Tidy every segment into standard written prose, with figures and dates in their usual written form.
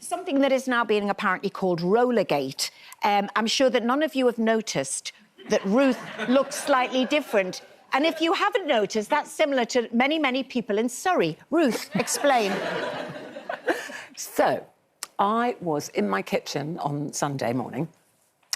something that is now being apparently called Rollergate. I'm sure that none of you have noticed that Ruth looks slightly different. And if you haven't noticed, that's similar to many, many people in Surrey. Ruth, explain. So, I was in my kitchen on Sunday morning,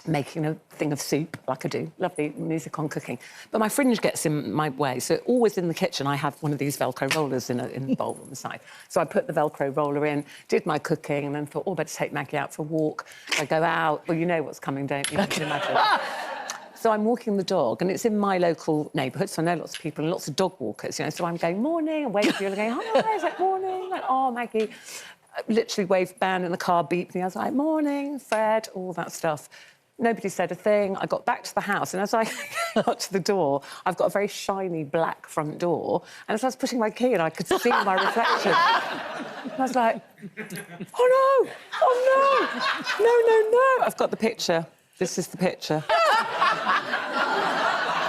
making a thing of soup, like I do. Lovely music on cooking. But my fringe gets in my way, so always in the kitchen I have one of these Velcro rollers in the bowl on the side. So I put the Velcro roller in, did my cooking, and then thought, oh, better take Maggie out for a walk. I go out. Well, you know what's coming, don't you? You can imagine. So I'm walking the dog, and it's in my local neighbourhood, so I know lots of people and lots of dog walkers, you know. So I'm going, morning, and waving to you, and going, hi, is it morning? Like, oh, Maggie. I literally waved ban in the car, beeped me. I was like, morning, Fred, all that stuff. Nobody said a thing. I got back to the house, and as I got to the door, I've got a very shiny black front door, and as I was putting my key in, I could see my reflection. And I was like, oh, no, oh, no, no. I've got the picture. This is the picture.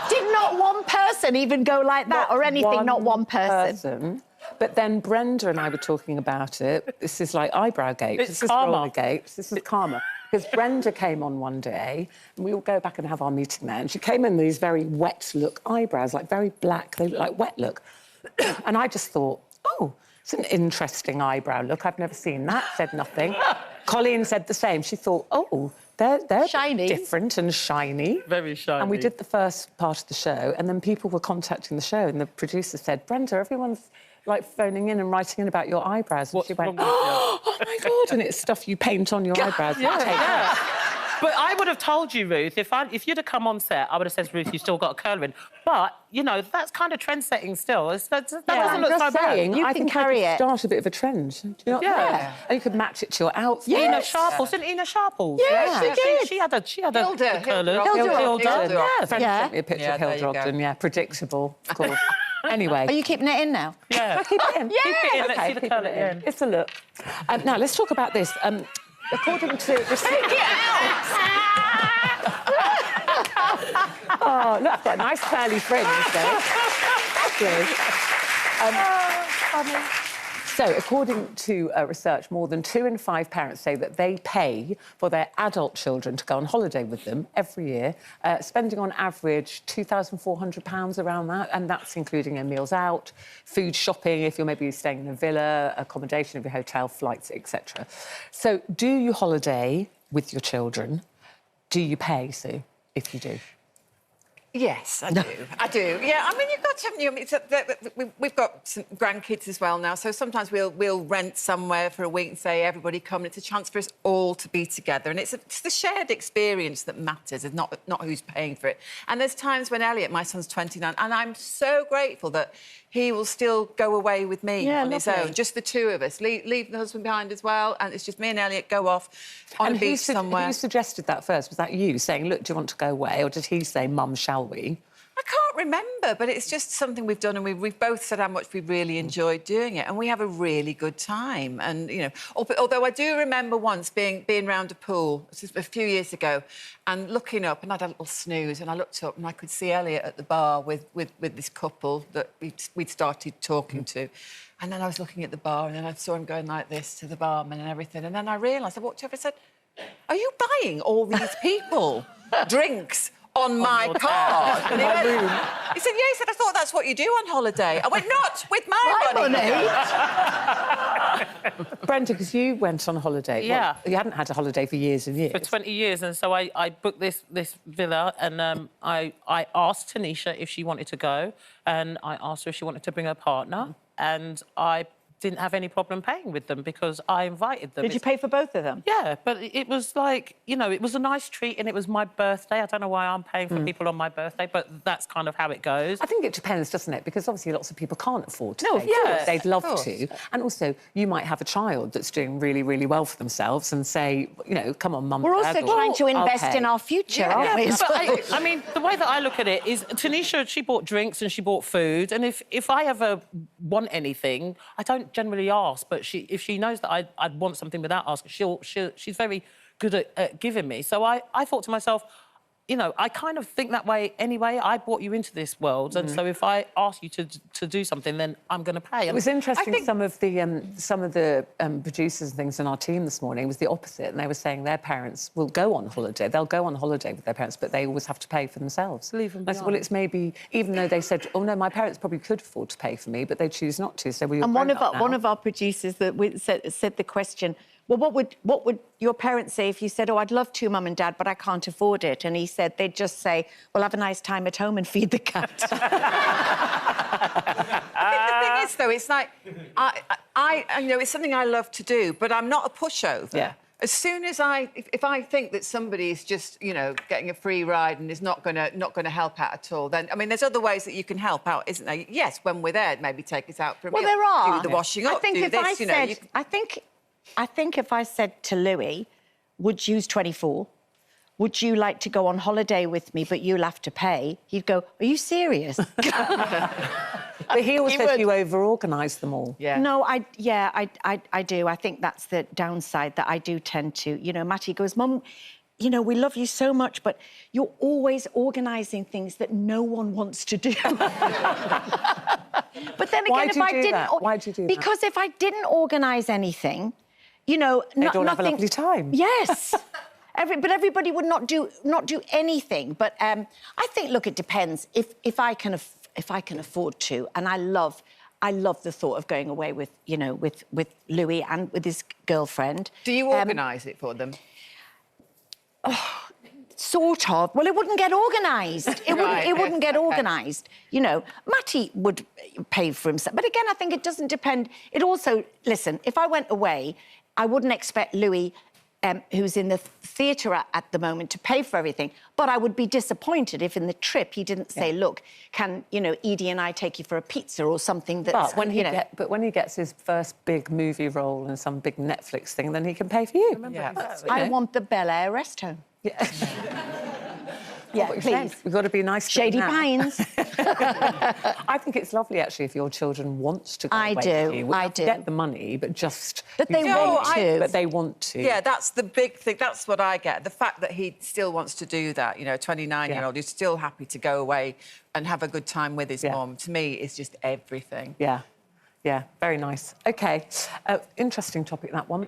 Did not one person even go like that or anything? Not one person. But then Brenda and I were talking about it. This is like eyebrow gate. This is karma. This is karma. Because Brenda came on one day, and we all go back and have our meeting there, and she came in with these very wet-look eyebrows, like very black, they look like wet look. And I just thought, oh, it's an interesting eyebrow look. I've never seen that, said nothing. Colleen said the same. She thought, oh, they're shiny, different and shiny. Very shiny. And we did the first part of the show, and then people were contacting the show, and the producer said, Brenda, everyone's like phoning in and writing in about your eyebrows. And she went, oh my God, and it's stuff you paint on your eyebrows. Yeah. But I would have told you, Ruth, if you'd have come on set, I would have said, Ruth, you've still got a curler in. But, you know, that's kind of trend-setting still. That doesn't look so bad. You can carry it. Start a bit of a trend. Do you know what I mean? And you could match it to your outfit. Ina Sharples, didn't Ina Sharples? Yeah, she did. She had a Hilda. Hilda. Friend sent me a picture of Hilda Ogden, predictable, of course. Anyway. Are you keeping it in now? Yeah. Keep it in. Yeah. Keep it in. Let's Okay, see the colour in. It's a look. Now, let's talk about this. According to... Take it out! Oh, look, I've got a nice curly fringe, though. Funny. So, according to research, more than 2 in 5 parents say that they pay for their adult children to go on holiday with them every year, spending on average £2,400 around that, and that's including their meals out, food shopping, if you're maybe staying in a villa, accommodation of your hotel, flights, etc. So, do you holiday with your children? Do you pay, Sue, if you do? Yes, I do. I do. Yeah, I mean, you've got to, we've got some grandkids as well now, so sometimes we'll rent somewhere for a week and say, everybody come, and it's a chance for us all to be together. And it's the shared experience that matters, and not who's paying for it. And there's times when Elliot, my son's 29, and I'm so grateful that he will still go away with me on his own, just the two of us. Leave the husband behind as well, and it's just me and Elliot go off on a beach somewhere. Who suggested that first? Was that you saying, look, do you want to go away? Or did he say, Mum, shall we? I can't remember, but it's just something we've done, and we've both said how much we really enjoyed doing it, and we have a really good time. And, you know, although I do remember once being round a pool a few years ago and looking up, and I had a little snooze, and I looked up and I could see Elliot at the bar with this couple that we'd started talking to. And then I was looking at the bar, and then I saw him going like this to the barman and everything. And then I realised, I walked over and said, are you buying all these people drinks on my card? And he said, yeah, he said, I thought that's what you do on holiday. I went, not with my money. Brenda, because you went on holiday. Yeah. Well, you hadn't had a holiday for years and years. For 20 years, and so I booked this villa, and I asked Tanisha if she wanted to go, and I asked her if she wanted to bring her partner, and I didn't have any problem paying with them because I invited them. Did you pay for both of them? Yeah, but it was like, you know, it was a nice treat, and it was my birthday. I don't know why I'm paying for people on my birthday, but that's kind of how it goes. I think it depends, doesn't it? Because obviously lots of people can't afford to pay. Yeah, they'd love to. And also, you might have a child that's doing really, really well for themselves and say, you know, come on, Mum. We're also trying to invest in our future, aren't we? But I mean, the way that I look at it is Tanisha, she bought drinks and she bought food, and if I ever want anything, I don't generally ask, but if she knows that I'd want something without asking, she's very good at giving me. So I thought to myself, you know, I kind of think that way anyway. I brought you into this world, and so if I ask you to do something, then I'm going to pay. It was interesting. Some of the producers and things in our team this morning was the opposite, and they were saying their parents will go on holiday. They'll go on holiday with their parents, but they always have to pay for themselves. Leave them I said, well, it's maybe even though they said, oh no, my parents probably could afford to pay for me, but they choose not to. So we. And one of our producers said the question, well, what would your parents say if you said, oh, I'd love to, Mum and Dad, but I can't afford it? And he said they'd just say, well, have a nice time at home and feed the cat. I think the thing is, though, it's like, you know, it's something I love to do, but I'm not a pushover. Yeah. As soon as if I think that somebody is just, you know, getting a free ride and is not gonna help out at all, then I mean, there's other ways that you can help out, isn't there? Yes, when we're there, maybe take us out for a meal. Well, there are. Do the washing up. I think do if this, I you know, said, I think if I said to Louis, would you's 24? Would you like to go on holiday with me, but you'll have to pay? He'd go, are you serious? But he always says you over-organise them all. Yeah. No, I do. I think that's the downside, that I do tend to. You know, Matty goes, Mum, you know, we love you so much, but you're always organising things that no one wants to do. But then again, Why if do you I do didn't... that? Why do you do that? Because if I didn't organise anything, you know... They'd all have a lovely time. Yes. But everybody would not do anything. But I think, look, it depends. If I can afford to, and I love the thought of going away with, you know, with Louis and with his girlfriend. Do you organise it for them? Oh, sort of. Well, it wouldn't get organised. It wouldn't get organised. You know, Matty would pay for himself. But again, I think it doesn't depend. It also, listen, if I went away, I wouldn't expect Louis, who's in the theatre at the moment, to pay for everything. But I would be disappointed if in the trip he didn't say, look, can, you know, Edie and I take you for a pizza or something that's... But when he gets his first big movie role in some big Netflix thing, then he can pay for you. Yeah. I want the Bel Air rest home. Yeah. Yeah, please. We've got to be nice to Shady them now. Pines. I think it's lovely, actually, if your children want to go away with you. I do. Get the money, but just... But they want to. But they want to. Yeah, that's the big thing. That's what I get. The fact that he still wants to do that, you know, a 29-year-old who's still happy to go away and have a good time with his mum, to me, is just everything. Yeah. Yeah, very nice. OK, interesting topic, that one.